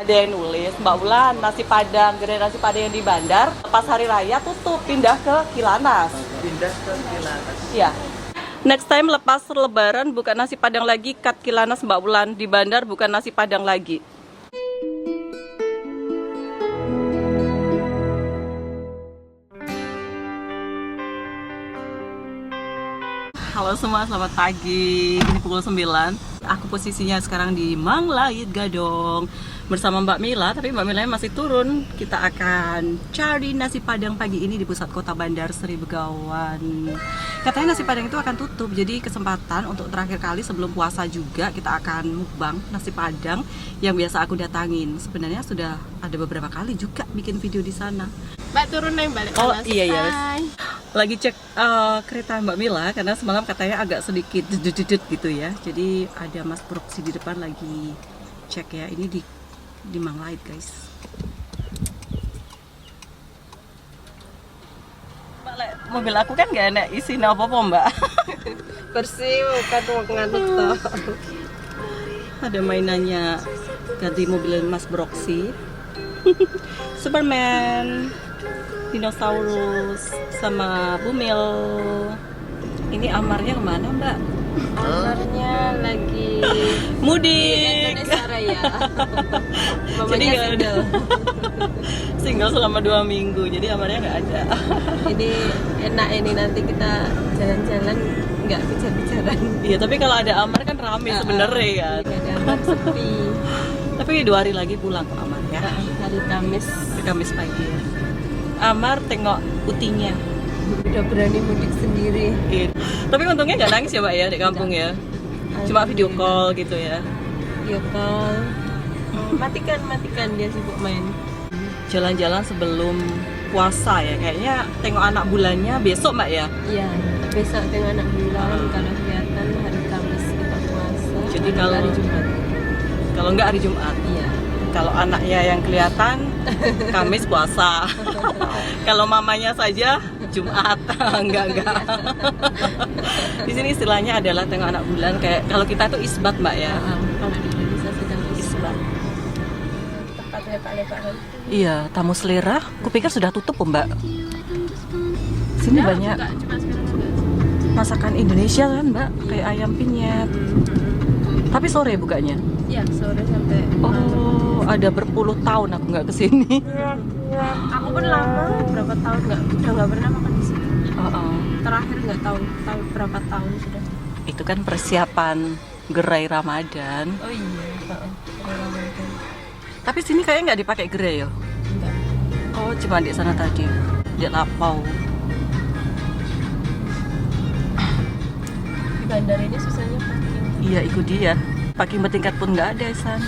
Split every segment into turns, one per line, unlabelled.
Ada yang nulis, Mbak Ulan, nasi Padang, gerai nasi Padang yang di Bandar, pas hari raya tutup, pindah ke Kilanas.
Pindah ke Kilanas.
Iya. Next time lepas lebaran bukan nasi Padang lagi, cut Kilanas Mbak Ulan. Di Bandar bukan nasi Padang lagi. Halo semua, selamat pagi. Ini pukul 9. Aku posisinya sekarang di Mang Laid Gadong bersama Mbak Mila, tapi Mbak Mila masih turun. Kita akan cari nasi Padang pagi ini di pusat kota Bandar Seri Begawan. Katanya nasi Padang itu akan tutup, jadi kesempatan untuk terakhir kali sebelum puasa juga kita akan mukbang nasi Padang yang biasa aku datangin. Sebenarnya sudah ada beberapa kali juga bikin video di sana.
Mbak turun yang balik.
Oh iya ya. Lagi cek kereta Mbak Mila karena semalam katanya agak sedikit jedut gitu ya. Jadi ada Mas Proksi di depan lagi cek ya. Ini di Mang Laid guys. Mbak, mobil aku kan gak enak isi apa-apa Mbak.
Bersih bukan uang ngantuk toh.
Ada mainannya ganti mobil Mas Proksi. Superman, dinosaurus, sama Bumil. Ini amarnya kemana Mbak?
Amarnya lagi
Mudik.
Indonesia Raya.
Jadi
Mamanya
nggak ada. Single selama 2 minggu, jadi amarnya nggak ada.
Ini enak ini nanti kita jalan-jalan nggak bicara-bicara.
Iya, tapi kalau ada amar kan rame sebenarnya kan.
Ada amar sepi.
Tapi 2 hari lagi pulang kok amar ya.
Hari Kamis
Kamis pagi ya. Amar tengok utinya.
udah berani mudik sendiri.
Gitu. Tapi untungnya nggak nangis ya Mbak ya di kampung ya. Cuma video call gitu ya.
Video call. Matikan dia sibuk main.
Jalan-jalan sebelum puasa ya. Kayaknya tengok anak bulannya besok Mbak ya.
Iya, besok dengan anak bulan kalau kelihatan hari Kamis kita puasa.
Jadi kalau
hari Jumat.
Kalau nggak hari Jumat.
Iya.
Kalau anaknya yang kelihatan Kamis puasa. Kalau mamanya saja Jumat. enggak. Di sini istilahnya adalah tengok anak bulan, kayak kalau kita tuh isbat Mbak ya.
Kalau di Indonesia sedang
Isbat.
tempat lepak-lepakan.
Iya, tamu selera. Kupikir sudah tutup Mbak. Sini banyak
Cuma sekarang juga.
masakan Indonesia kan Mbak, kayak ayam penyet. Tapi sore bukanya.
Iya, sore sampai malam.
Oh, ada berpuluh tahun aku nggak kesini.
Aku pun lama, berapa tahun udah nggak pernah makan di sini. Terakhir nggak tahu berapa tahun sudah.
Itu kan persiapan gerai Ramadan.
Oh iya, Ramadan.
Tapi sini kayaknya nggak dipakai gerai ya.
Enggak.
Oh, cuma di sana tadi, di Lapau.
Di bandar ini susahnya parking.
Iya, ikut dia. Parking bertingkat pun nggak ada, San.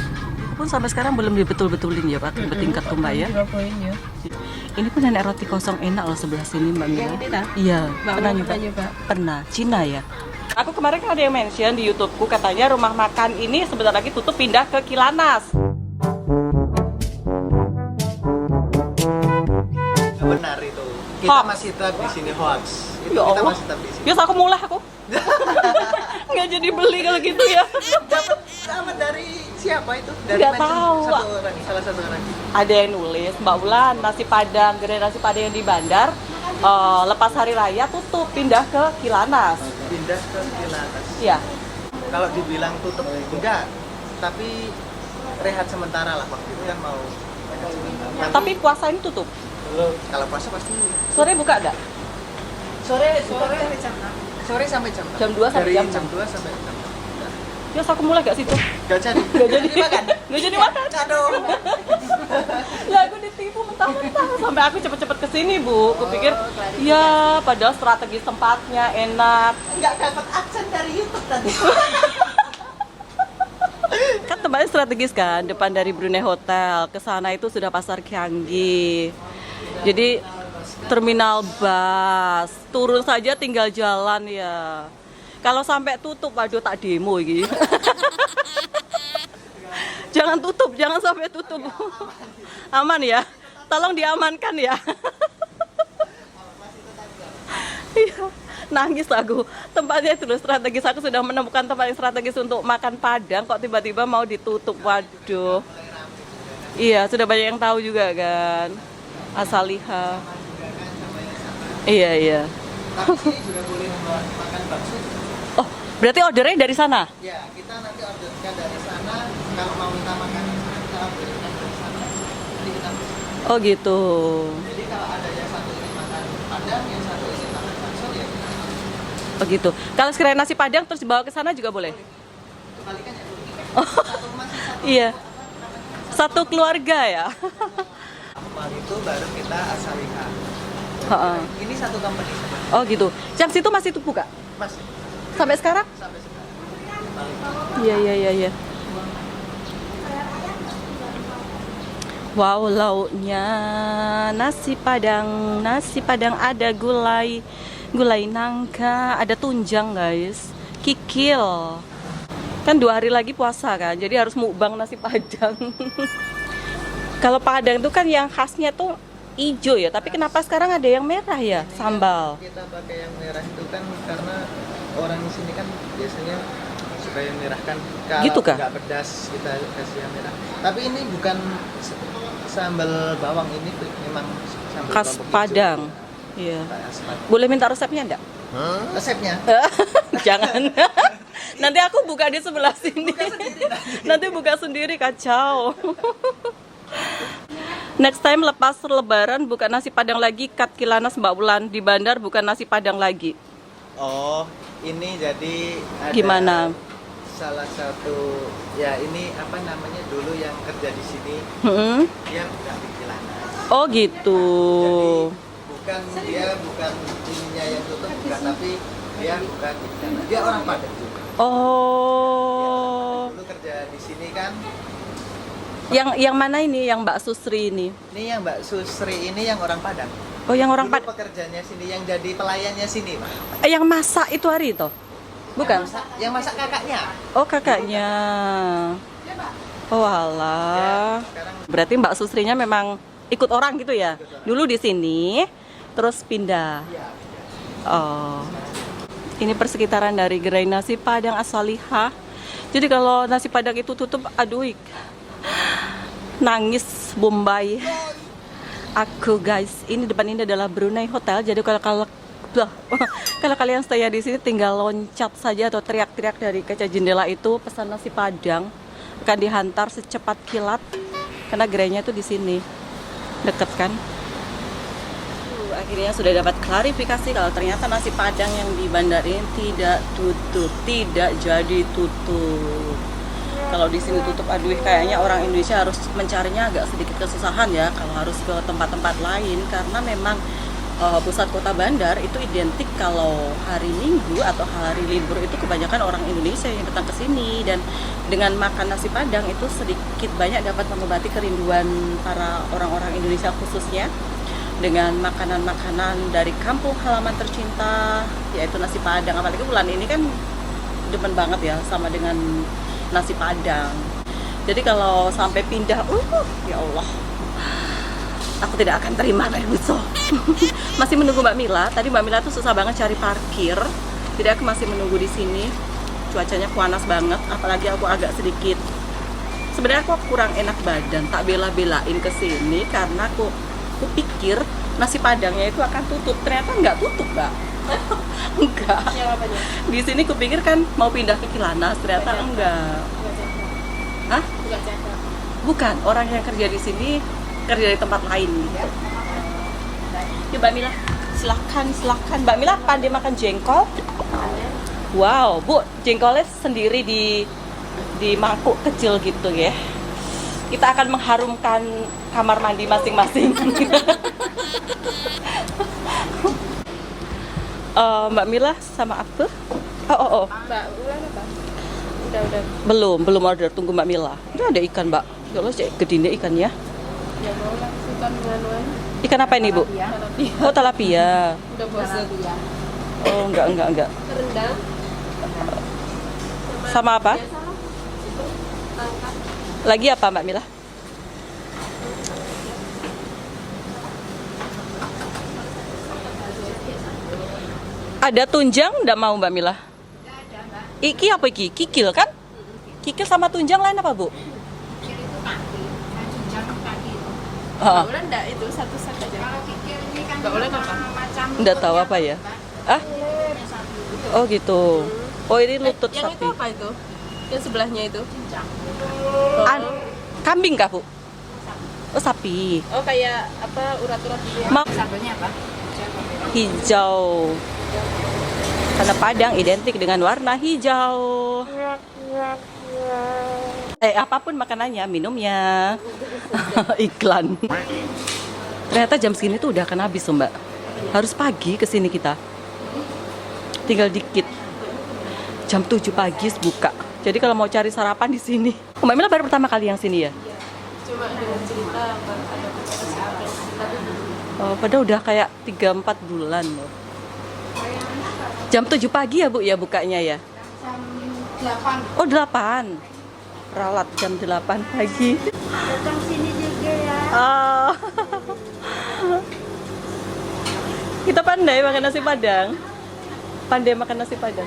Pun sampai sekarang belum dibetul-betulin ya parking bertingkat tuh Mbak ya.
2 poin ya.
Ini pun nenek roti kosong enak loh sebelah sini Mbak Mila.
Yang ini dah?
Iya,
Mbak
pernah
Mila
nyoba?
nyoba?
Pernah, Cina ya. Aku kemarin kan ada yang mention di YouTubeku katanya rumah makan ini sebentar lagi tutup pindah ke Kilanas.
Benar itu. Kita
Hoax.
masih tetap di sini hoax. Itu
Ya
kita
Allah.
masih tetap di sini.
Yus aku mulai aku. Nggak jadi beli kalau gitu ya.
Dapat dari siapa itu? Dari
Nggak
mention
tahu.
salah satu orang.
Ada yang nulis, Mbak Ulan, nasi Padang, gerai nasi Padang yang di Bandar lepas hari raya tutup pindah ke Kilanas.
Pindah ke Kilanas.
Iya.
Kalau dibilang tutup enggak, tapi rehat sementara lah waktu itu kan mau.
Tapi puasa ini tutup.
Kalau puasa pasti
Sore buka nggak?
sore sampai jam 6.
Jam 2 sampai
Dari
jam
jam
6.
2 sampai jam 6.
Yus aku mulai gak situ?
Gak jadi.
Nggak jadi
makan.
Nggak jadi makan.
Aduh.
Ya aku ditipu mentah-mentah sampai aku cepet-cepet kesini Bu. Kupikir ya padahal strategi tempatnya enak.
Enggak dapat aksen dari YouTube tadi.
Kan tempatnya strategis kan, depan dari Brunei Hotel. Ke sana itu sudah pasar Kianggi. Jadi terminal bus, turun saja tinggal jalan ya. Kalau sampai tutup, waduh tak demo gitu. Jangan tutup, jangan sampai tutup. Aman ya, tolong diamankan ya. Iya, nangis aku. Tempatnya itu loh strategis. Aku sudah menemukan tempat yang strategis untuk makan Padang, kok tiba-tiba mau ditutup. Waduh. Iya, sudah banyak yang tahu juga kan. Asaliha. Iya, iya.
Tapi sini juga boleh makan bakso.
Oh, berarti ordernya dari sana?
Ya, kita nanti orderkan dari sana. Kalau mau minta makan, kita orderkan dari sana. Nanti kita pesan.
Oh gitu.
Jadi kalau ada yang satu ingin makan padang, yang satu ingin makan bakso, ya kita
Oh gitu. Kalau sekiranya nasi padang terus dibawa ke sana juga boleh?
kebalikan ya. Satu masih satu.
Iya. Satu keluarga ya.
Kemarin itu baru kita asaliha.
Ha-ha.
Ini satu company sebenarnya.
Oh gitu. Yang situ masih buka?
Masih
Sampai sekarang?
sampai sekarang.
Iya, iya, iya, iya. Wow, lauknya nasi padang ada gulai nangka, ada tunjang guys, kikil. Kan 2 hari lagi puasa kan, jadi harus mukbang nasi padang. Kalau Padang itu kan yang khasnya tuh hijau ya, tapi kenapa sekarang ada yang merah ya, sambal?
Kita pakai yang merah itu kan karena orang di sini kan biasanya suka yang merah kan. Kalau
Gitu kah?
nggak pedas kita kasih yang merah. Tapi ini bukan sambal bawang, ini memang sambal
Khas
bawang hijau.
Padang. Iya.
Khas Padang.
Boleh minta resepnya enggak?
Resepnya
Jangan. Nanti aku buka di sebelah sini. Nanti buka sendiri kacau. Next time lepas lebaran buka nasi padang lagi, kat Kilanas Mbak Wulan di bandar bukan nasi padang lagi.
Oh, ini jadi ada
Gimana?
salah satu ya ini apa namanya dulu yang kerja di sini
Hmm?
dia bukan di Kilanas.
Oh gitu.
Jadi dia bukan ininya yang tutup bukan, tapi dia bukan di Kilanas. Dia orang Padang juga.
Oh.
Dulu kerja di sini kan.
Yang mana ini? Yang Mbak Susri ini?
Ini yang Mbak Susri ini yang orang Padang.
Oh, yang orang
Dulu
Padang.
pekerjanya sini yang jadi pelayannya sini, Pak.
Yang masak itu hari itu? Bukan?
Yang masak kakaknya.
Oh, kakaknya. Oh, alah.
Sekarang
Berarti Mbak Susrinya memang ikut orang gitu ya? Dulu di sini, terus pindah.
ya,
Oh. Ini persekitaran dari gerai nasi padang Asaliha. Jadi kalau nasi padang itu tutup, aduh, nangis Bombay. Aku guys, ini depan ini adalah Brunei Hotel. Jadi kalau kalian stay di sini tinggal loncat saja atau teriak-teriak dari kaca jendela itu pesan nasi padang akan dihantar secepat kilat karena gerainya itu di sini deket kan. Akhirnya sudah dapat klarifikasi kalau ternyata nasi padang yang di bandar ini tidak tutup, tidak jadi tutup. Kalau di sini tutup, aduh kayaknya orang Indonesia harus mencarinya agak sedikit kesusahan ya kalau harus ke tempat-tempat lain karena memang pusat kota bandar itu identik kalau hari Minggu atau hari libur itu kebanyakan orang Indonesia yang datang ke sini dan dengan makan nasi padang itu sedikit banyak dapat mengobati kerinduan para orang-orang Indonesia khususnya dengan makanan-makanan dari kampung halaman tercinta yaitu nasi padang. Apalagi bulan ini kan demen banget ya sama dengan nasi padang. Jadi kalau sampai pindah, ya Allah, aku tidak akan terima kayak gitu. Masih menunggu Mbak Mila. Tadi Mbak Mila tuh susah banget cari parkir. Jadi aku masih menunggu di sini. Cuacanya panas banget, apalagi aku agak sedikit. Sebenarnya aku kurang enak badan, tak bela-belain ke sini karena aku pikir nasi padangnya itu akan tutup. Ternyata nggak tutup, Mbak. Enggak.
Yang apanya?
Di sini kupikir kan mau pindah ke Kilanas, ternyata enggak. Hah?
Bukan jaga.
Bukan, orang yang kerja di sini kerja di tempat lain gitu. Ya Mbak Mila, silahkan. Mbak Mila pandai makan jengkol? Wow, Bu, jengkolnya sendiri di mangkuk kecil gitu ya. Kita akan mengharumkan kamar mandi masing-masing. Mbak Mila sama aku? Oh.
Mbak Ulan apa? Udah.
Belum order, tunggu Mbak Mila. Ini ada ikan, Mbak. Ya Allah, gedine ikannya.
Ya mau lah, ikan nganuan.
Ikan apa ini, Bu? Oh, tilapia.
Udah bosan.
Oh, enggak.
Rendang.
Sama apa?
Tangkap.
Lagi apa, Mbak Mila? Ada tunjang enggak mau Mbak Mila? Iki apa iki? Kikil kan? Kikil sama tunjang lain apa, Bu?
Kikil itu kaki, tunjang
Ah,
Boleh enggak itu satu set aja? Enggak boleh apa?
nggak tahu apa ya. Ah? Oh gitu. Oh ini lutut
Yang
sapi.
itu apa itu? Yang sebelahnya itu?
Kambing kah bu? Oh sapi.
Oh kayak apa urat-urat gitu ya?
Sambelnya apa? Hijau. Karena Padang identik dengan warna hijau. Apapun makanannya, minumnya. Iklan. Ternyata jam segini tuh udah akan habis, Mbak. Harus pagi ke sini kita. Tinggal dikit. Jam 7 pagi buka. Jadi kalau mau cari sarapan di sini. Mbak Mila baru pertama kali yang sini ya?
Cuma dengan cerita ada
Oh, padahal udah kayak 3-4 bulan loh. Jam 7 pagi ya Bu ya bukanya ya?
Jam 8.
Oh 8. Ralat jam 8 pagi.
Datang sini juga ya.
Oh. Kita pandai makan nasi Padang. Pandai makan nasi Padang.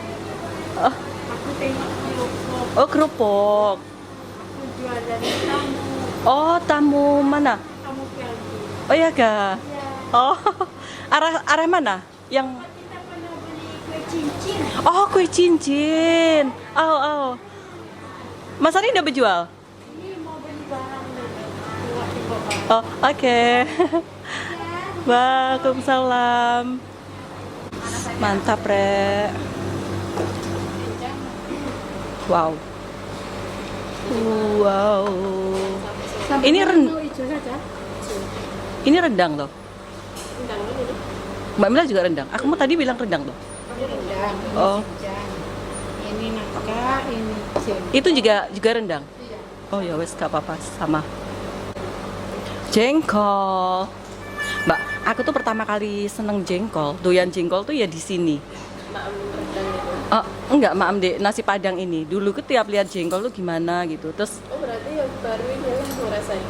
Oh,
Aku tengok kerupuk.
oh kerupuk.
Aku jual dari tamu.
Oh, tamu mana?
Tamu Pelgi.
Oh iya kah?
Ya.
Oh, arah mana? Yang
Kita pernah beli kue cincin.
oh kue cincin. Oh oh. Mas Ari udah berjual?
Ini mau beli barang dulu. Tengok-tengok.
Oh oke. Waalaikumsalam. Mantap Re. Wow. Wow. Ini
Hijau saja.
ini rendang loh.
Rendang dulu.
Mbak Mila juga rendang. Aku mau tadi bilang rendang loh.
Ini rendang. Ini
Oh.
cincang. Ini nangka. Ini jengkol.
Itu juga rendang. Oh ya wes gak apa-apa sama. Jengkol. Mbak, aku tuh pertama kali seneng jengkol. Doyan jengkol tuh ya di sini.
Maam rendang itu.
Enggak, maam deh, nasi Padang ini. Dulu tiap lihat jengkol tuh gimana gitu. Terus
Oh berarti yang baru ini lah ngerasain.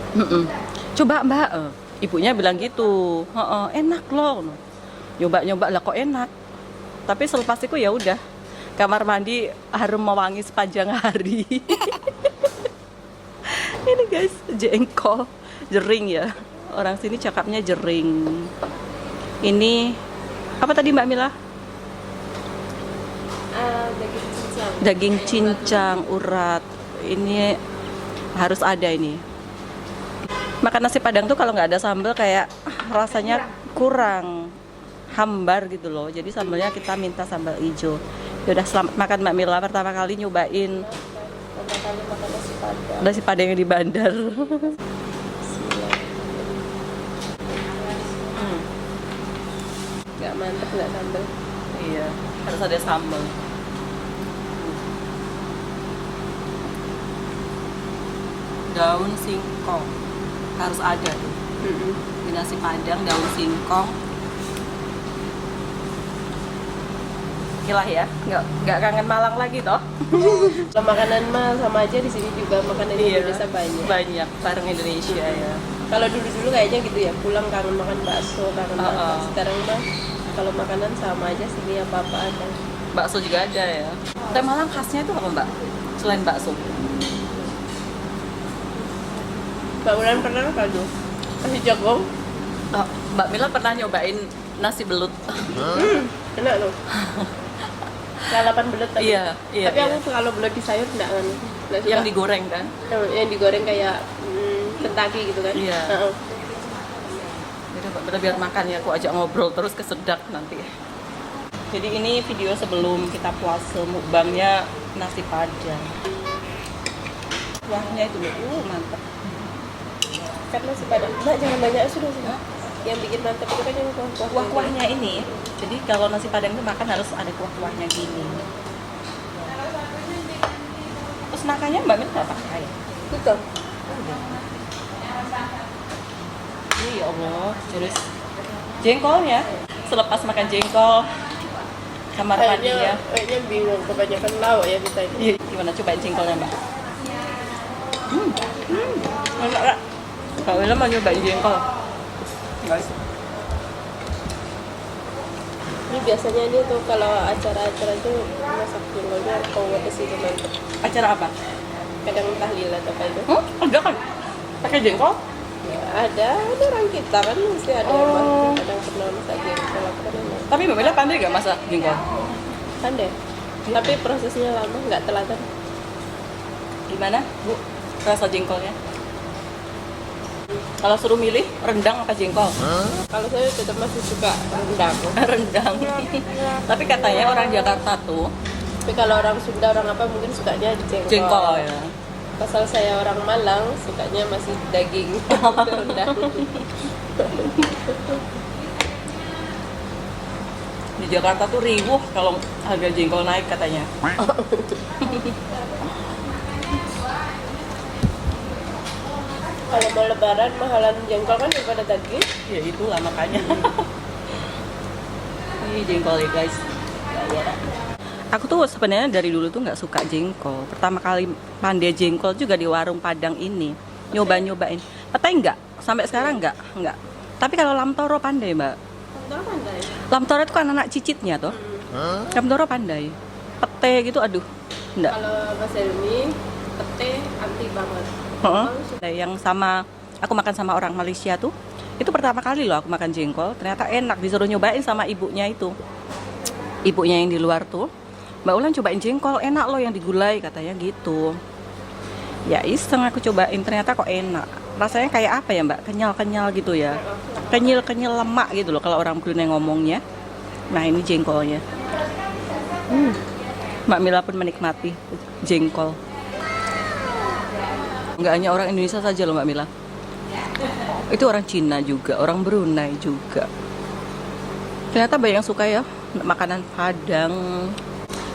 coba Mbak, ibunya bilang gitu. Enak loh. Nyoba-nyoba lah kok enak. Tapi selepas itu ya udah. Kamar mandi harum mewangi sepanjang hari. Ini guys, jengkol, jering ya. Orang sini cakapnya jering. Ini apa tadi Mbak Mila?
Daging cincang.
Daging cincang urat. Ini harus ada ini. Makan nasi Padang tuh kalau nggak ada sambal kayak rasanya kurang hambar gitu loh. Jadi sambalnya kita minta sambal hijau. Yaudah selamat makan Mbak Mila, pertama kali nyobain
Pertama kali makan nasi Padang.
nasi Padang yang di bandar.
Nggak mantep nggak sambal.
Iya, harus ada sambal. Daun singkong harus ada tuh. Di nasi Padang daun singkong. Gila ya, nggak kangen Malang lagi toh?
Kalau makanan mah sama aja di sini juga makanan Indonesia banyak.
Banyak bareng Indonesia ya.
Kalau dulu kayak gitu ya, pulang kangen makan bakso, kangen makan. Sekarang mah kalau makanan sama aja sini apa-apa ada.
Bakso juga ada ya. Teh Malang khasnya itu apa Mbak? Selain bakso?
Mbak Ulan pernah apa tuh? Nasi jagung?
Oh, Mbak Mila pernah nyobain nasi belut?
Enak loh. Lalapan belut tapi.
Iya.
Tapi aku kalau belut di sayur enggak kan.
Yang digoreng kan?
Yang digoreng kayak Kentucky gitu kan.
Iya.
Heeh.
Jadi Mbak Mila biar makan ya, aku ajak ngobrol terus kesedak nanti. Jadi ini video sebelum kita puasa mukbangnya nasi Padang. Kuahnya itu loh, mantap.
Kan nasi Padang. Mbak jangan banyak sudah sih. Yang bikin mantap itu kan yang kuah-kuah.
Kuah-kuahnya ini. Jadi kalau nasi Padang itu makan harus ada kuah-kuahnya gini. Terus makanya Mbak Mila nggak pakai.
Betul.
Ini ya Allah, terus jengkolnya. Selepas makan jengkol, kamar mandi ya.
Kayaknya bingung kebanyakan lauk ya kita ini.
Iya, gimana cobain jengkolnya Mbak? Enak gak? Mbak Mila mau nyobain jengkol. Guys.
Ini biasanya ini tuh kalau acara-acara tuh masak jengkolnya pedes itu mantap.
Acara apa?
Kadang tahlilan atau apa itu.
Ada kan? Pakai jengkol?
Ya Ada orang kita kan mesti ada yang kadang pernah masak jengkol aku kan emang
Tapi Mbak Mila pandai gak masak jengkol?
pandai. Tapi prosesnya lama, nggak telaten.
Gimana Bu rasa jengkolnya? Kalau suruh milih rendang apa jengkol?
Kalau saya tetap masih suka rendang.
Rendang. Tapi katanya orang Jakarta tuh
Tapi kalau orang Sunda orang apa mungkin sukanya jengkol.
jengkol ya.
Pasal saya orang Malang sukanya masih daging rendang.
Di Jakarta tuh riuh kalau harga jengkol naik katanya.
Kalau mau lebaran mahalan jengkol kan daripada daging.
Ya itulah makanya. Ini jengkol ya guys. Aku tuh sebenarnya dari dulu tuh nggak suka jengkol. Pertama kali pandai jengkol juga di warung Padang ini. Nyobain. Petai nggak? Sampai sekarang nggak. Tapi kalau lamtoro pandai Mbak.
Lamtoro pandai.
Lamtoro itu kan anak cicitnya tuh. Lamtoro pandai. Pete gitu aduh. Enggak.
Kalau Mas Helmi pete anti banget.
Yang sama aku makan sama orang Malaysia tuh, itu pertama kali loh aku makan jengkol, ternyata enak, disuruh nyobain sama ibunya itu. Ibunya yang di luar tuh, Mbak Ulan cobain jengkol, enak loh yang digulai katanya gitu. Ya iseng aku cobain, ternyata kok enak. Rasanya kayak apa ya Mbak? Kenyal-kenyal gitu ya. Kenyal lemak gitu loh kalau orang Brunei ngomongnya. Nah ini jengkolnya. Mbak Mila pun menikmati jengkol. Nggak hanya orang Indonesia saja loh Mbak Mila. Itu orang Cina juga, orang Brunei juga. Ternyata banyak yang suka ya makanan Padang.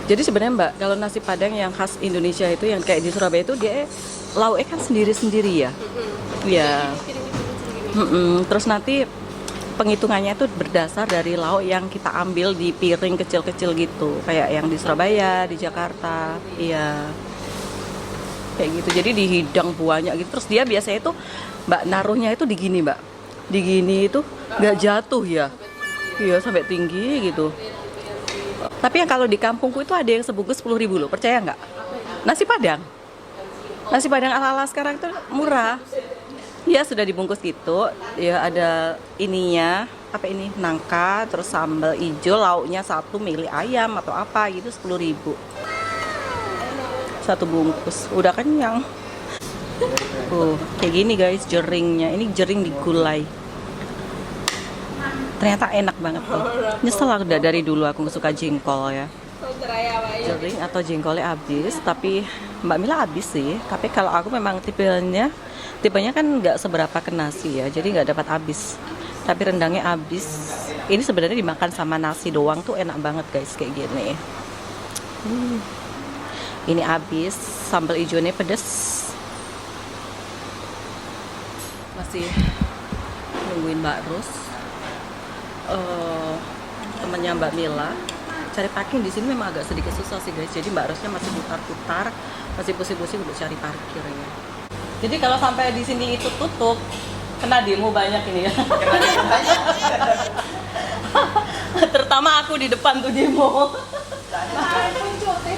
Jadi sebenarnya Mbak, kalau nasi Padang yang khas Indonesia itu yang kayak di Surabaya itu dia lauknya kan sendiri-sendiri ya. Iya. Terus nanti penghitungannya itu berdasar dari lauk yang kita ambil di piring kecil-kecil gitu, kayak yang di Surabaya, di Jakarta. Iya. Kayak gitu, jadi dihidang banyak gitu. Terus dia biasanya itu Mbak naruhnya itu digini Mbak, digini itu nggak jatuh ya, iya sampai tinggi gitu. Tapi yang kalau di kampungku itu ada yang sebungkus 10.000 loh, percaya nggak? Nasi Padang ala-ala sekarang itu murah. Ya sudah dibungkus gitu, ya ada ininya, apa ini, nangka, terus sambal hijau, lauknya satu mili ayam atau apa gitu 10.000. Satu bungkus udah kenyang. Kayak gini guys jeringnya, ini jering digulai, ternyata enak banget tuh. Nyesel aku dari dulu aku suka jengkol ya, jering atau jengkolnya habis. Tapi Mbak Mila habis sih, tapi kalau aku memang tipenya kan nggak seberapa ke nasi ya, jadi nggak dapat habis. Tapi rendangnya habis. Ini sebenarnya dimakan sama nasi doang tuh enak banget guys, kayak gini. Ini habis, sambal hijaunya pedes. Masih nungguin Mbak Ros, temennya Mbak Mila. Cari parking di sini memang agak sedikit susah sih guys. Jadi Mbak Rosnya masih putar-putar, masih pusing-pusing untuk cari parkir ya. Jadi kalau sampai di sini itu tutup, kena demo banyak ini ya. Terutama aku di depan tuh demo.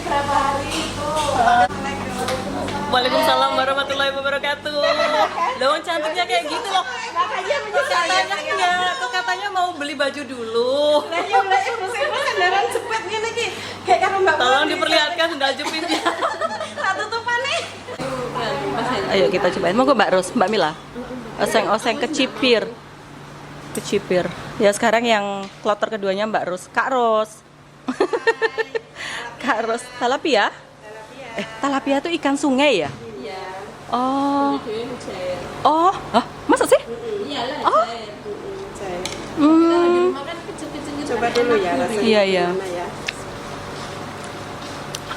Berapa hari itu?
Waalaikumsalam warahmatullahi wabarakatuh. Lawang cantiknya kayak gitu loh.
Makanya menyesal.
Katanya mau beli baju dulu.
Lah ya ulah emosi-emosi sandaran cepet ngene iki. Kayak karo Mbak.
Tolong diperlihatkan sendal jepitnya.
Tak tutupane.
Ayo kita cobain. Mau Mbak Ros, Mbak Mila. Oseng-oseng kecipir. Ya sekarang yang kloter keduanya Mbak Ros. Kak Ros. Kak Ros. Talapia? Talapia itu ikan sungai ya?
Iya.
Oh, masa sih?
Iyalah.
Oh.
Makan kecil-kecil gitu.
Coba dulu ya rasanya.
Iya.
Gimana ya?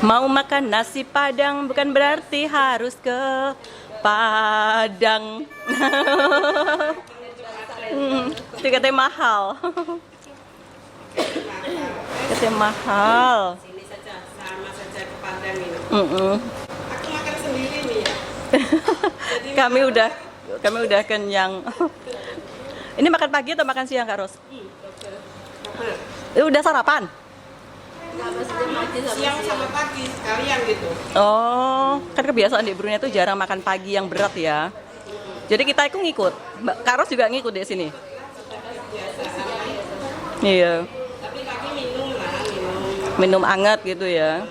Mau makan nasi Padang bukan berarti harus ke Padang. Tiketnya mahal. Tiketnya mahal.
Ini saja sama saja ke Padang ini. Aku makan sendiri nih ya.
Kami udah kenyang. Ini makan pagi atau makan siang Kak Ros? Udah sarapan?
Siang sama pagi sekalian gitu.
Oh, kan kebiasaan di Brunei tuh jarang makan pagi yang berat ya. Jadi kita itu ngikut. Mbak Kak Ros juga ngikut di sini. Iya.
Tapi kami minum lah,
Minum anget gitu ya.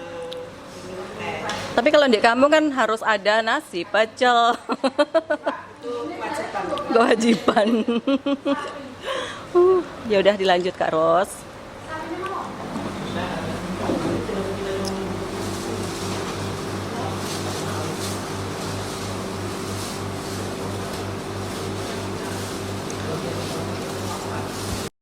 Tapi kalau di kampung kan harus ada nasi pecel. Kewajiban. Ya udah dilanjut Kak Ros.